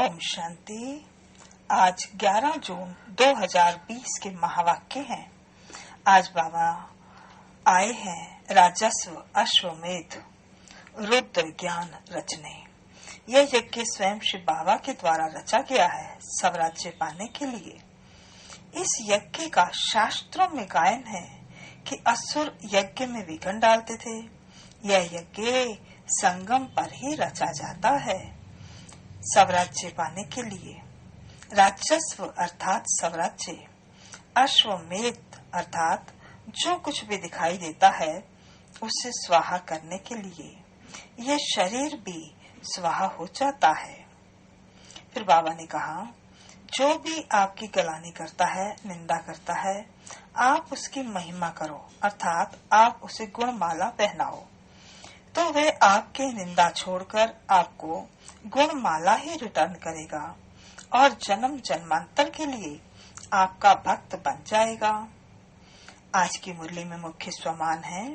ओम शांति। आज 11 जून 2020 के महावाक्य हैं। आज बाबा आए हैं राजस्व अश्वमेध रुद्र ज्ञान रचने। यह यज्ञ स्वयं श्री बाबा के द्वारा रचा गया है स्वराज्य पाने के लिए। इस यज्ञ का शास्त्रों में गायन है कि असुर यज्ञ में विघ्न डालते थे। यह यज्ञ संगम पर ही रचा जाता है स्वराज्य पाने के लिए। राजस्व अर्थात स्वराज्य, अश्वमेध अर्थात जो कुछ भी दिखाई देता है उसे स्वाहा करने के लिए यह शरीर भी स्वाहा हो जाता है। फिर बाबा ने कहा, जो भी आपकी गलानी करता है, निंदा करता है, आप उसकी महिमा करो अर्थात आप उसे गुणमाला पहनाओ, तो वे आपके निंदा छोड़कर आपको गुणमाला ही रिटर्न करेगा और जन्म जन्मांतर के लिए आपका भक्त बन जाएगा। आज की मुरली में मुख्य स्वमान है,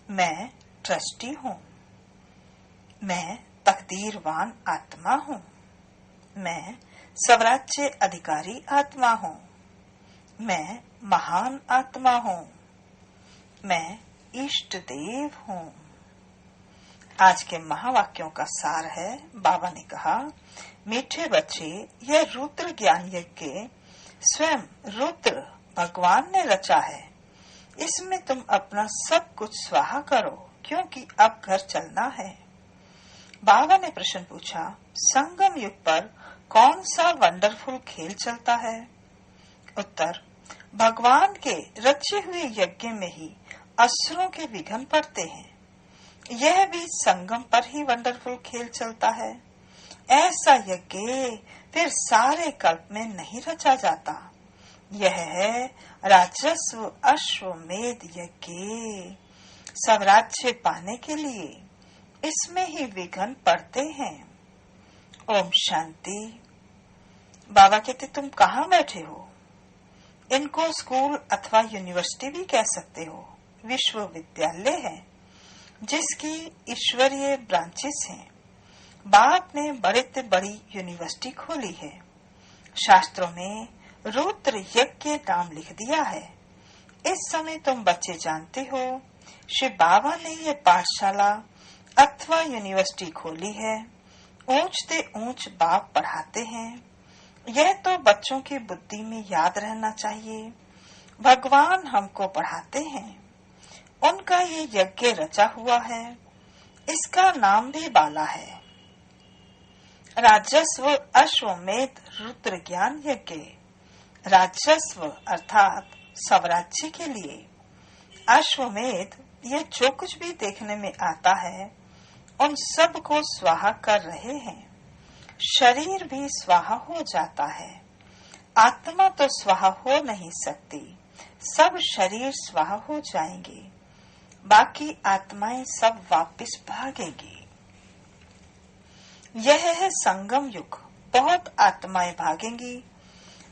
मैं ट्रस्टी हूँ, मैं तकदीरवान आत्मा हूँ, मैं स्वराज्य अधिकारी आत्मा हूँ, मैं महान आत्मा हूँ, मैं इष्ट देव हूँ। आज के महावाक्यों का सार है, बाबा ने कहा, मीठे बच्चे, यह रुद्र ज्ञान यज्ञ स्वयं रुद्र भगवान ने रचा है। इसमें तुम अपना सब कुछ स्वाहा करो क्योंकि अब घर चलना है। बाबा ने प्रश्न पूछा, संगम युग पर कौन सा वंडरफुल खेल चलता है? उत्तर, भगवान के रचे हुए यज्ञ में ही असुरों के विघ्न पड़ते हैं। यह भी संगम पर ही वंडरफुल खेल चलता है। ऐसा यज्ञ फिर सारे कल्प में नहीं रचा जाता। यह है राजस्व अश्वमेध यज्ञ स्वराज्य पाने के लिए। इसमें ही विघ्न पड़ते हैं। ओम शांति। बाबा कहते, तुम कहाँ बैठे हो? इनको स्कूल अथवा यूनिवर्सिटी भी कह सकते हो। विश्वविद्यालय है जिसकी ईश्वरीय ब्रांचेस हैं। बाप ने बड़े से बड़ी यूनिवर्सिटी खोली है। शास्त्रों में रुद्र यज्ञ नाम लिख दिया है। इस समय तुम बच्चे जानते हो, श्री बाबा ने ये पाठशाला अथवा यूनिवर्सिटी खोली है। ऊंच से ऊंच बाप पढ़ाते हैं। यह तो बच्चों की बुद्धि में याद रहना चाहिए। भगवान हमको पढ़ाते हैं। उनका ये यज्ञ रचा हुआ है। इसका नाम भी बाला है, राजस्व अश्वमेध रुद्र ज्ञान यज्ञ। राजस्व अर्थात स्वराज्य के लिए। अश्वमेध ये जो कुछ भी देखने में आता है उन सब को स्वाहा कर रहे हैं। शरीर भी स्वाहा हो जाता है। आत्मा तो स्वाहा हो नहीं सकती। सब शरीर स्वाहा हो जाएंगे, बाकी आत्माएं सब वापस भागेंगी। यह है संगम युग। बहुत आत्माएं भागेंगी,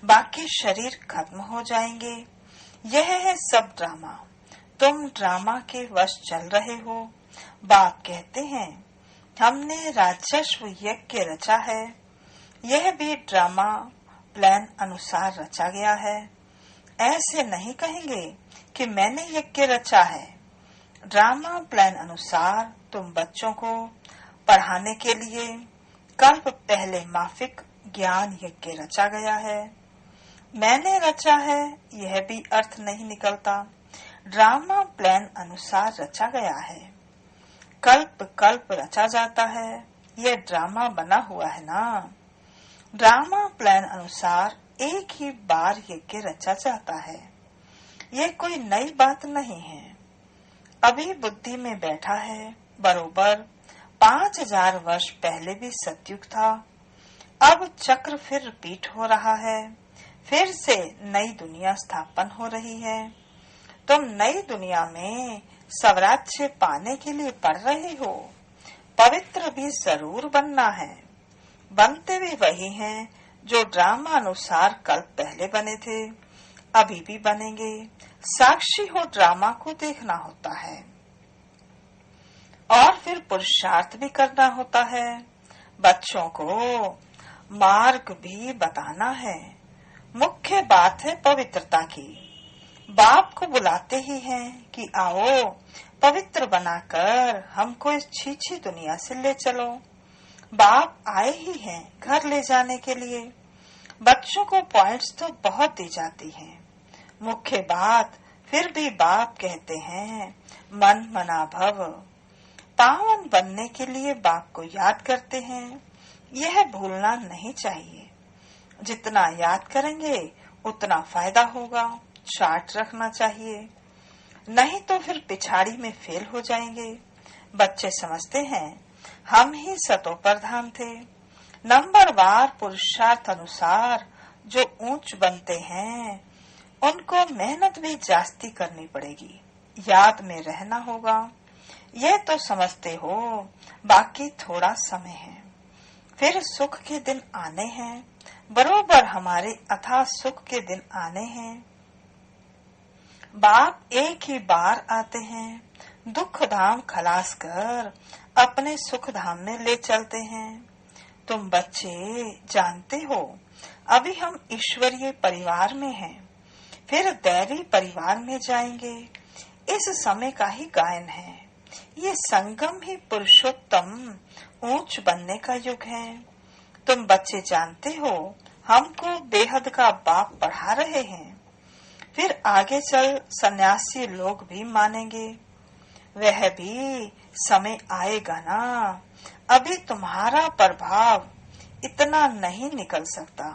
बाकी शरीर खत्म हो जाएंगे। यह है सब ड्रामा। तुम ड्रामा के वश चल रहे हो। बाप कहते हैं, हमने राजस्व यज्ञ रचा है। यह भी ड्रामा प्लान अनुसार रचा गया है। ऐसे नहीं कहेंगे कि मैंने यज्ञ रचा है। ड्रामा प्लान अनुसार तुम बच्चों को पढ़ाने के लिए कल्प पहले माफिक ज्ञान यज्ञ रचा गया है। मैंने रचा है, यह भी अर्थ नहीं निकलता। ड्रामा प्लान अनुसार रचा गया है। कल्प कल्प रचा जाता है। यह ड्रामा बना हुआ है ना। ड्रामा प्लान अनुसार एक ही बार यज्ञ रचा जाता है। यह कोई नई बात नहीं है। अभी बुद्धि में बैठा है। बरोबर 5000 वर्ष पहले भी सतयुग था। अब चक्र फिर रिपीट हो रहा है। फिर से नई दुनिया स्थापन हो रही है। तुम नई दुनिया में स्वराज्य पाने के लिए पढ़ रहे हो। पवित्र भी जरूर बनना है। बनते भी वही हैं जो ड्रामा अनुसार कल पहले बने थे, अभी भी बनेंगे। साक्षी हो ड्रामा को देखना होता है और फिर पुरुषार्थ भी करना होता है। बच्चों को मार्ग भी बताना है। मुख्य बात है पवित्रता की। बाप को बुलाते ही हैं कि आओ पवित्र बनाकर हमको इस छीछी दुनिया से ले चलो। बाप आए ही हैं घर ले जाने के लिए। बच्चों को पॉइंट्स तो बहुत दी जाती हैं। मुख्य बात फिर भी बाप कहते हैं मन मना भव। पावन बनने के लिए बाप को याद करते हैं, यह भूलना नहीं चाहिए। जितना याद करेंगे उतना फायदा होगा। चार्ट रखना चाहिए, नहीं तो फिर पिछाड़ी में फेल हो जाएंगे। बच्चे समझते हैं हम ही सतो प्रधान थे। नंबरवार पुरुषार्थ अनुसार जो ऊंच बनते हैं उनको मेहनत भी जास्ती करनी पड़ेगी, याद में रहना होगा। ये तो समझते हो, बाकी थोड़ा समय है, फिर सुख के दिन आने हैं। बरोबर हमारे अथाह सुख के दिन आने हैं। बाप एक ही बार आते हैं, दुख धाम खलास कर अपने सुख धाम में ले चलते हैं। तुम बच्चे जानते हो अभी हम ईश्वरीय परिवार में हैं, फिर दैवी परिवार में जाएंगे। इस समय का ही गायन है। ये संगम ही पुरुषोत्तम ऊंच बनने का युग है। तुम बच्चे जानते हो हमको बेहद का बाप पढ़ा रहे हैं, फिर आगे चल सन्यासी लोग भी मानेंगे। वह भी समय आएगा ना। अभी तुम्हारा प्रभाव इतना नहीं निकल सकता।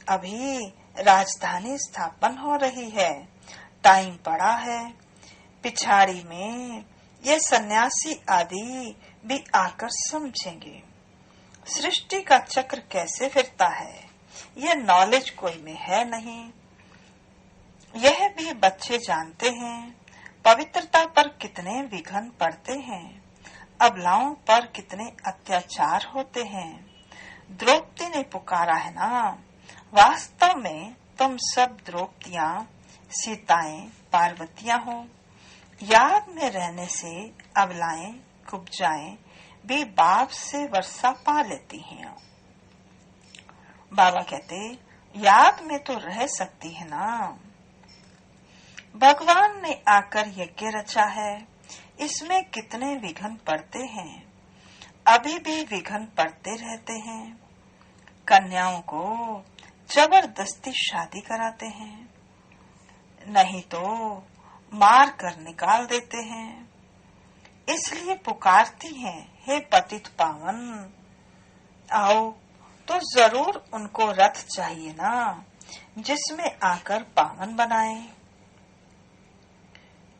अभी राजधानी स्थापन हो रही है, टाइम पड़ा है। पिछाड़ी में ये सन्यासी आदि भी आकर समझेंगे सृष्टि का चक्र कैसे फिरता है। ये नॉलेज कोई में है नहीं। यह भी बच्चे जानते हैं पवित्रता पर कितने विघ्न पड़ते हैं, अबलाओं पर कितने अत्याचार होते हैं। द्रौपदी ने पुकारा है ना। वास्तव में तुम सब द्रौपदियां, सीताएं, पार्वतियां हो। याद में रहने से अबलाएं, कुब्जाएं भी बाप से वर्षा पा लेती हैं। बाबा कहते याद में तो रह सकती है ना। भगवान ने आकर यज्ञ रचा है, इसमें कितने विघ्न पड़ते हैं, अभी भी विघ्न पड़ते रहते हैं। कन्याओं को जबरदस्ती शादी कराते हैं, नहीं तो मार कर निकाल देते हैं। इसलिए पुकारती हैं हे पतित पावन, आओ तो जरूर उनको रथ चाहिए ना, जिसमें आकर पावन बनाए।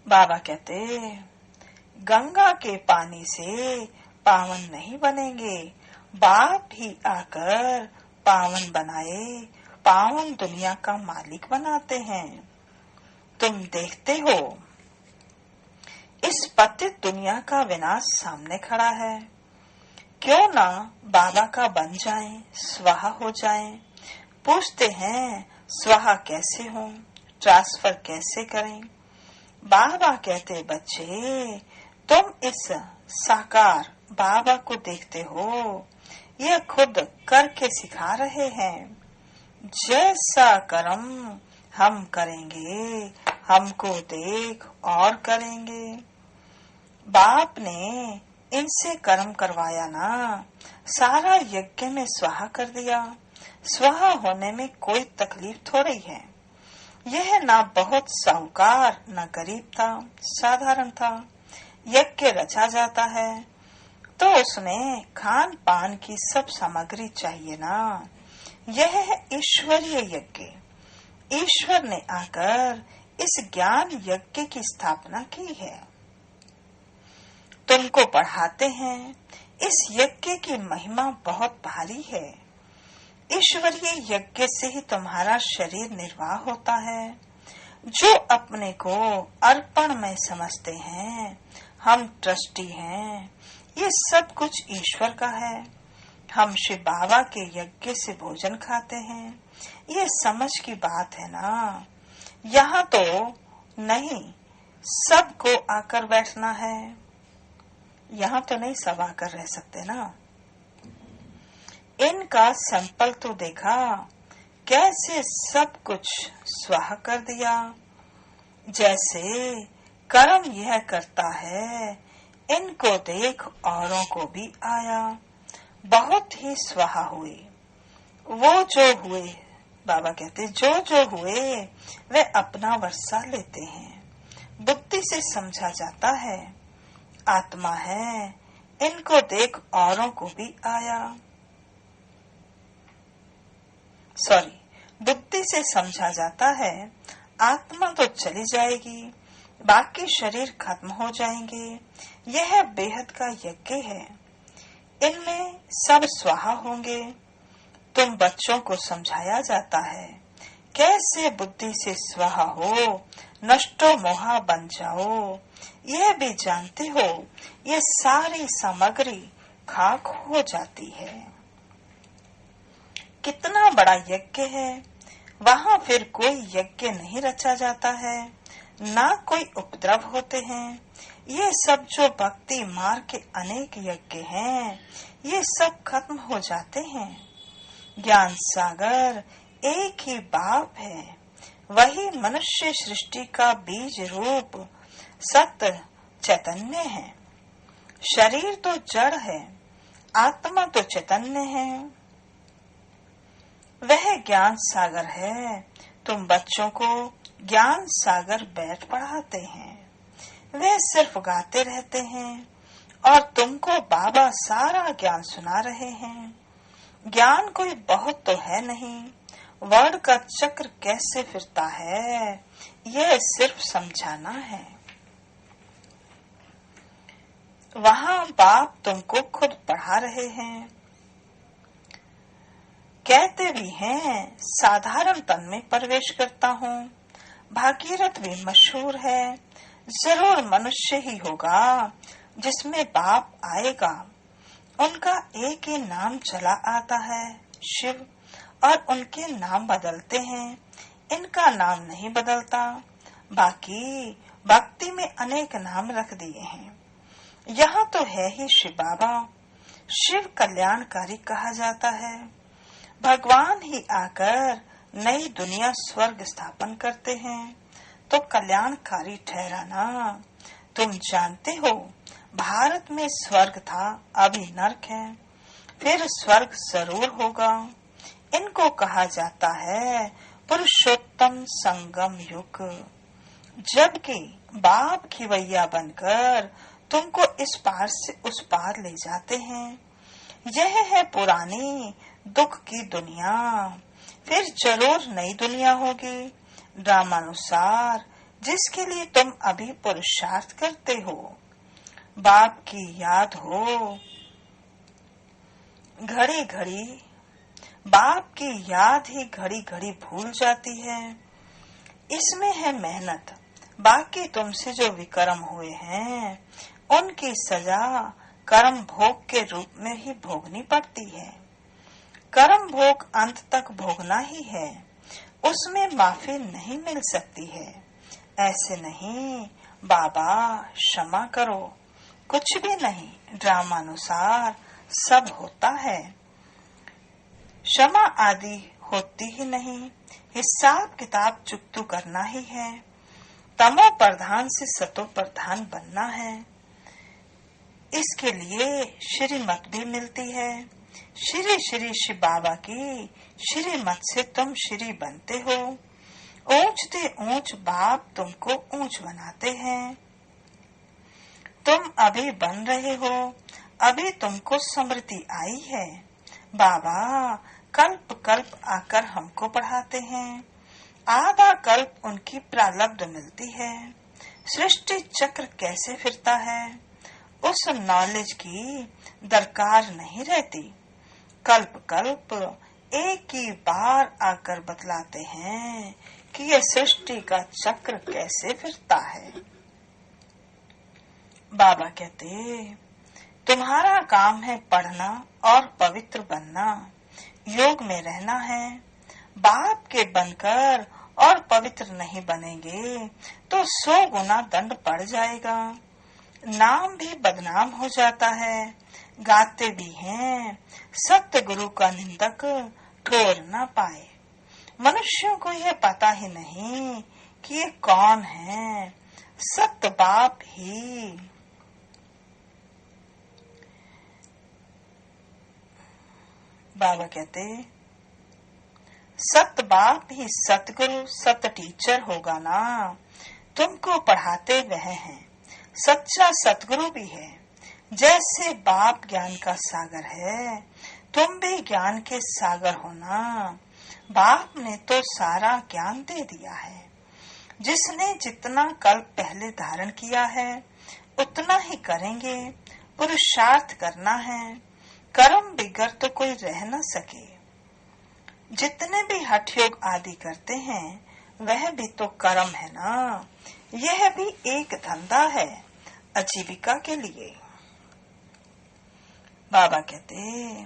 बाबा कहते गंगा के पानी से पावन नहीं बनेंगे, बाप ही आकर पावन बनाए, पावन दुनिया का मालिक बनाते हैं। तुम देखते हो इस पतित दुनिया का विनाश सामने खड़ा है। क्यों ना बाबा का बन जाएं, स्वाहा हो जाएं। पूछते हैं स्वाहा कैसे हो, ट्रांसफर कैसे करें। बाबा कहते बच्चे तुम इस साकार बाबा को देखते हो, ये खुद करके सिखा रहे हैं। जैसा कर्म हम करेंगे हमको देख और करेंगे। बाप ने इनसे कर्म करवाया ना, सारा यज्ञ में स्वाहा कर दिया। स्वाहा होने में कोई तकलीफ थोड़ी है। यह ना बहुत साहूकार न गरीब था, साधारण था। यज्ञ रचा जाता है तो उसमें खान पान की सब सामग्री चाहिए ना। यह है ईश्वरीय यज्ञ। ईश्वर ने आकर इस ज्ञान यज्ञ की स्थापना की है। तुमको पढ़ाते हैं इस यज्ञ की महिमा बहुत भारी है। ईश्वरीय यज्ञ से ही तुम्हारा शरीर निर्वाह होता है। जो अपने को अर्पण में समझते हैं, हम ट्रस्टी हैं, ये सब कुछ ईश्वर का है। हम शिव बाबा के यज्ञ से भोजन खाते हैं, ये समझ की बात है ना। यहाँ तो नहीं सबको आकर बैठना है, यहाँ तो नहीं सब आकर रह सकते ना। इनका सैंपल तो देखा, कैसे सब कुछ स्वाह कर दिया। जैसे कर्म यह करता है, इनको देख औरों को भी आया। बहुत ही स्वाहा हुए। वो जो हुए, बाबा कहते जो जो हुए वे अपना वर्षा लेते हैं। बुद्धि से समझा जाता है, आत्मा है, इनको देख औरों को भी आया। बुद्धि से समझा जाता है, आत्मा तो चली जाएगी, बाकी शरीर खत्म हो जाएंगे। यह बेहद का यज्ञ है, इनमें सब स्वाहा होंगे। तुम बच्चों को समझाया जाता है, कैसे बुद्धि से स्वाहा हो, नष्टो मोहा बन जाओ। यह भी जानते हो, ये सारी सामग्री खाक हो जाती है। कितना बड़ा यज्ञ है, वहाँ फिर कोई यज्ञ नहीं रचा जाता है, ना कोई उपद्रव होते हैं। ये सब जो भक्ति मार्ग के अनेक यज्ञ हैं, ये सब खत्म हो जाते हैं। ज्ञान सागर एक ही बाप है, वही मनुष्य सृष्टि का बीज रूप सत्य चैतन्य है। शरीर तो जड़ है, आत्मा तो चैतन्य है। वह ज्ञान सागर है। तुम बच्चों को ज्ञान सागर बैठ पढ़ाते हैं, वे सिर्फ गाते रहते हैं और तुमको बाबा सारा ज्ञान सुना रहे हैं। ज्ञान कोई बहुत तो है नहीं, वर्ण का चक्र कैसे फिरता है, यह सिर्फ समझाना है। वहाँ बाप तुमको खुद पढ़ा रहे हैं। कहते भी हैं, साधारण तन में प्रवेश करता हूँ। भागीरथ भी मशहूर है, जरूर मनुष्य ही होगा जिसमें बाप आएगा। उनका एक ही नाम चला आता है, शिव, और उनके नाम बदलते हैं, इनका नाम नहीं बदलता। बाकी भक्ति में अनेक नाम रख दिए हैं। यहाँ तो है ही शिव बाबा। शिव कल्याणकारी कहा जाता है। भगवान ही आकर नई दुनिया स्वर्ग स्थापन करते हैं, तो कल्याणकारी ठहराना। तुम जानते हो, भारत में स्वर्ग था, अभी नरक है, फिर स्वर्ग जरूर होगा। इनको कहा जाता है पुरुषोत्तम संगम युग। जबकि बाप खिवैया बनकर तुमको इस पार से उस पार ले जाते हैं। यह है पुरानी दुख की दुनिया, फिर जरूर नई दुनिया होगी ड्रामानुसार, जिसके लिए तुम अभी पुरुषार्थ करते हो। बाप की याद हो घड़ी घड़ी, बाप की याद ही घड़ी घड़ी भूल जाती है। इसमें है मेहनत। बाकी तुमसे जो विकर्म हुए हैं, उनकी सजा कर्म भोग के रूप में ही भोगनी पड़ती है। कर्म भोग अंत तक भोगना ही है, उसमें माफी नहीं मिल सकती है। ऐसे नहीं, बाबा क्षमा करो, कुछ भी नहीं, ड्रामानुसार सब होता है। क्षमा आदि होती ही नहीं, हिसाब किताब चुकतू करना ही है। तमो प्रधान से सतो प्रधान बनना है। इसके लिए श्रीमत भी मिलती है। श्री श्री शिव बाबा की श्रीमत से तुम श्री बनते हो। ऊंचते ऊंच बाप तुमको ऊंच बनाते हैं। तुम अभी बन रहे हो, अभी तुमको स्मृति आई है। बाबा कल्प कल्प आकर हमको पढ़ाते हैं। आधा कल्प उनकी प्रारब्ध मिलती है। सृष्टि चक्र कैसे फिरता है, उस नॉलेज की दरकार नहीं रहती। कल्प कल्प एक ही बार आकर बतलाते हैं कि यह सृष्टि का चक्र कैसे फिरता है। बाबा कहते, तुम्हारा काम है पढ़ना और पवित्र बनना, योग में रहना है। बाप के बनकर और पवित्र नहीं बनेंगे तो 100 गुना दंड पड़ जाएगा। नाम भी बदनाम हो जाता है, गाते भी हैं, सत्य गुरु का निंदक ठोर न पाए। मनुष्यों को यह पता ही नहीं कि ये कौन है, सत्य बाप ही। बाबा कहते सत्य बाप ही सतगुरु सत्य टीचर होगा ना। तुमको पढ़ाते वह हैं, सच्चा सतगुरु भी है। जैसे बाप ज्ञान का सागर है, तुम भी ज्ञान के सागर हो ना। बाप ने तो सारा ज्ञान दे दिया है। जिसने जितना कल्प पहले धारण किया है उतना ही करेंगे। पुरुषार्थ करना है, कर्म बिगड़ तो कोई रह न सके। जितने भी हठ योग आदि करते हैं वह भी तो कर्म है ना। यह भी एक धंधा है आजीविका के लिए। बाबा कहते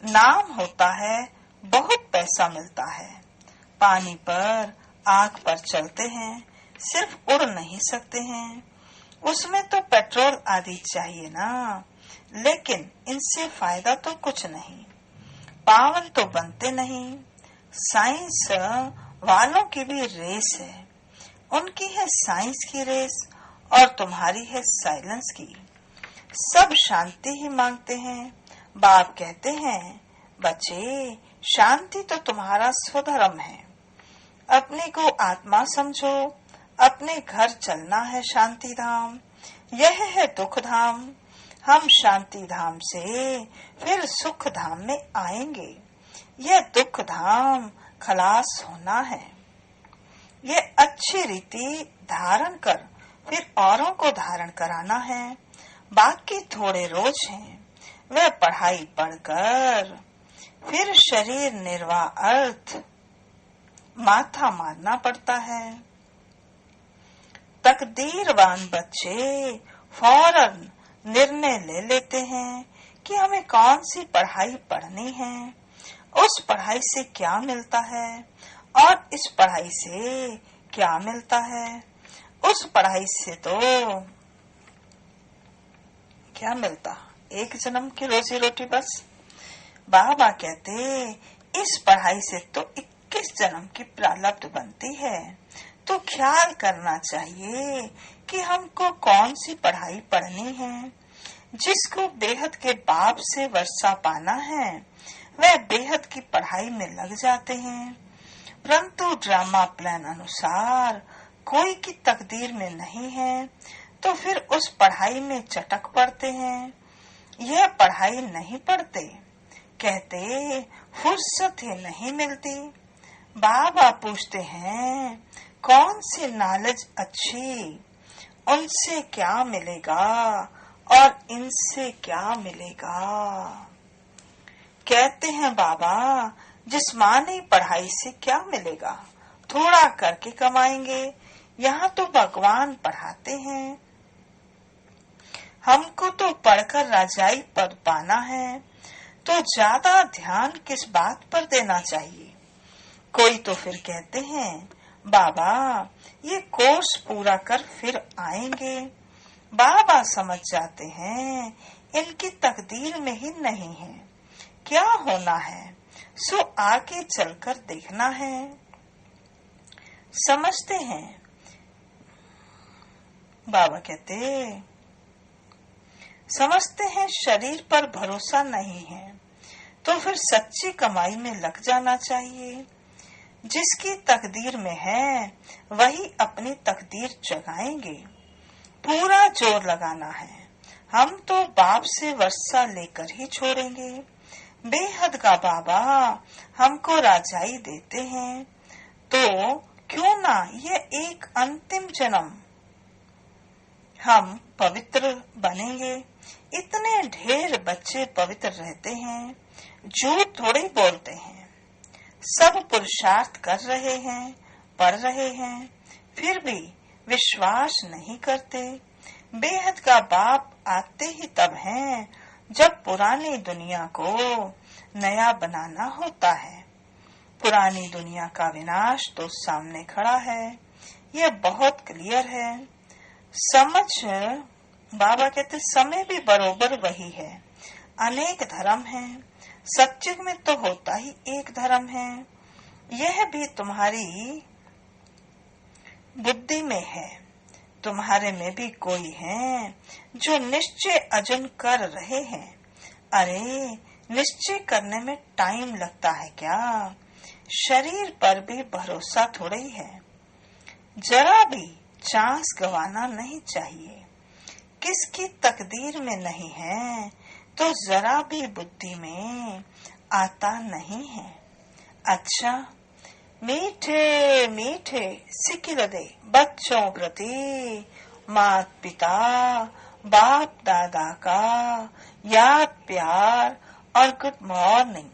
नाम होता है, बहुत पैसा मिलता है। पानी पर आग पर चलते हैं, सिर्फ उड़ नहीं सकते हैं। उसमें तो पेट्रोल आदि चाहिए ना, लेकिन इनसे फायदा तो कुछ नहीं। पावन तो बनते नहीं। साइंस वालों की भी रेस है। उनकी है साइंस की रेस और तुम्हारी है साइलेंस की। सब शांति ही मांगते हैं। बाप कहते हैं बच्चे, शांति तो तुम्हारा स्वधर्म है। अपने को आत्मा समझो। अपने घर चलना है शांति धाम। यह है दुख धाम। हम शांति धाम से फिर सुख धाम में आएंगे। यह दुख धाम खलास होना है। यह अच्छी रीति धारण कर फिर औरों को धारण कराना है। बाकी थोड़े रोज हैं, वह पढ़ाई पढ़कर फिर शरीर निर्वाह अर्थ माथा मारना पड़ता है। तकदीरवान बच्चे फौरन निर्णय ले लेते हैं कि हमें कौन सी पढ़ाई पढ़नी है, उस पढ़ाई से क्या मिलता है और इस पढ़ाई से क्या मिलता है। उस पढ़ाई से तो क्या मिलता, एक जन्म की रोजी रोटी बस। बाबा कहते इस पढ़ाई से तो 21 जन्म की प्रारब्ध बनती है। तो ख्याल करना चाहिए कि हमको कौन सी पढ़ाई पढ़नी है। जिसको बेहद के बाप से वर्षा पाना है वह बेहद की पढ़ाई में लग जाते हैं, परंतु ड्रामा प्लान अनुसार कोई की तकदीर में नहीं है तो फिर उस पढ़ाई में चटक पड़ते हैं। यह पढ़ाई नहीं पढ़ते, कहते फुर्सत ही नहीं मिलती। बाबा पूछते हैं कौन सी नॉलेज अच्छी, उनसे क्या मिलेगा और इनसे क्या मिलेगा। कहते हैं बाबा जिस्मानी पढ़ाई से क्या मिलेगा, थोड़ा करके कमाएंगे। यहाँ तो भगवान पढ़ाते हैं। हमको तो पढ़कर राजाई पद पाना है, तो ज्यादा ध्यान किस बात पर देना चाहिए। कोई तो फिर कहते हैं बाबा ये कोर्स पूरा कर फिर आएंगे। बाबा समझ जाते हैं इनकी तकदीर में ही नहीं है, क्या होना है सो आगे चलकर देखना है। समझते हैं। बाबा कहते समझते हैं शरीर पर भरोसा नहीं है तो फिर सच्ची कमाई में लग जाना चाहिए। जिसकी तकदीर में है वही अपनी तकदीर जगाएंगे। पूरा जोर लगाना है। हम तो बाप से वर्षा लेकर ही छोड़ेंगे। बेहद का बाबा हमको राजाई देते हैं, तो क्यों ना ये एक अंतिम जन्म हम पवित्र बनेंगे। इतने ढेर बच्चे पवित्र रहते हैं, झूठ थोड़े बोलते हैं। सब पुरुषार्थ कर रहे हैं, पढ़ रहे हैं, फिर भी विश्वास नहीं करते। बेहद का बाप आते ही तब हैं जब पुरानी दुनिया को नया बनाना होता है। पुरानी दुनिया का विनाश तो सामने खड़ा है, यह बहुत क्लियर है। समझ बाबा कहते समय भी बरोबर वही है। अनेक धर्म हैं, सत्युग में तो होता ही एक धर्म है। यह भी तुम्हारी बुद्धि में है। तुम्हारे में भी कोई है जो निश्चय अजन कर रहे हैं। अरे निश्चय करने में टाइम लगता है क्या? शरीर पर भी भरोसा थोड़ा ही है। जरा भी चांस गंवाना नहीं चाहिए। किसकी तकदीर में नहीं है तो जरा भी बुद्धि में आता नहीं है। अच्छा मीठे मीठे सिकिलदे बच्चों प्रति माता पिता बाप दादा का याद प्यार और गुड मॉर्निंग।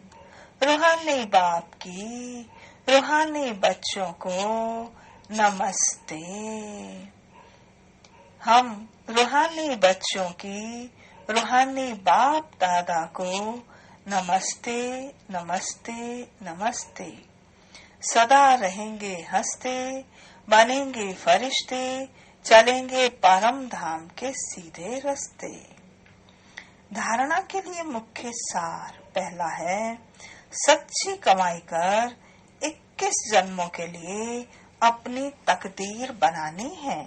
रूहानी बाप की रूहानी बच्चों को नमस्ते। हम रूहानी बच्चों की रूहानी बाप दादा को नमस्ते नमस्ते नमस्ते। सदा रहेंगे हंसते, बनेंगे फरिश्ते, चलेंगे परम धाम के सीधे रास्ते। धारणा के लिए मुख्य सार पहला है, सच्ची कमाई कर 21 जन्मों के लिए अपनी तकदीर बनानी है।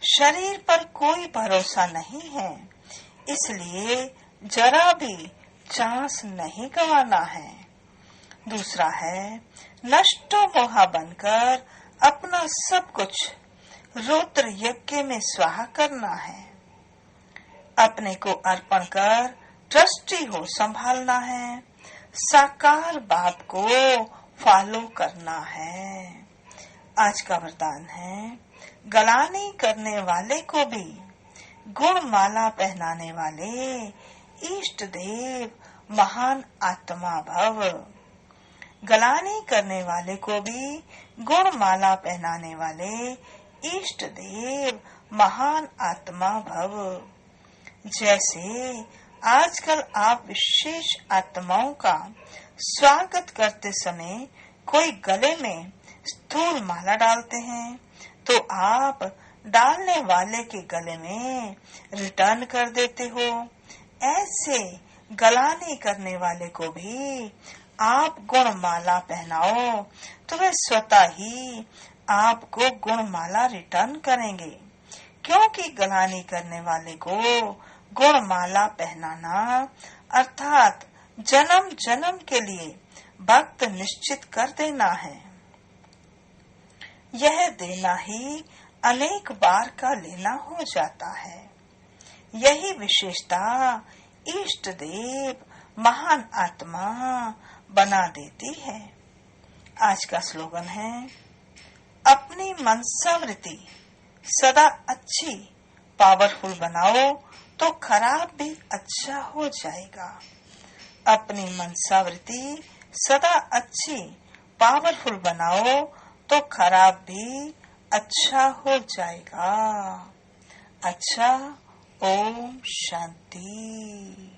शरीर पर कोई भरोसा नहीं है, इसलिए जरा भी चांस नहीं गंवाना है। दूसरा है, नष्टो मोहा बनकर अपना सब कुछ रुद्र यज्ञ में स्वाहा करना है। अपने को अर्पण कर ट्रस्टी हो संभालना है। साकार बाप को फॉलो करना है। आज का वरदान है, गलानी करने वाले को भी गुण माला पहनाने वाले इष्ट देव महान आत्मा भव। गलानी करने वाले को भी गुण माला पहनाने वाले इष्ट देव महान आत्मा भव। जैसे आजकल आप विशेष आत्माओं का स्वागत करते समय कोई गले में स्थूल माला डालते हैं, तो आप डालने वाले के गले में रिटर्न कर देते हो। ऐसे गलानी करने वाले को भी आप गुण माला पहनाओ तो वे स्वतः ही आपको गुण माला रिटर्न करेंगे, क्योंकि गलानी करने वाले को गुण माला पहनाना अर्थात जन्म जन्म के लिए भक्त निश्चित कर देना है। यह देना ही अनेक बार का लेना हो जाता है। यही विशेषता इष्ट देव महान आत्मा बना देती है। आज का स्लोगन है, अपनी मनसावृत्ति सदा अच्छी पावरफुल बनाओ तो खराब भी अच्छा हो जाएगा। अपनी मनसावृत्ति सदा अच्छी पावरफुल बनाओ तो खराब भी अच्छा हो जाएगा। अच्छा, ओम शांति।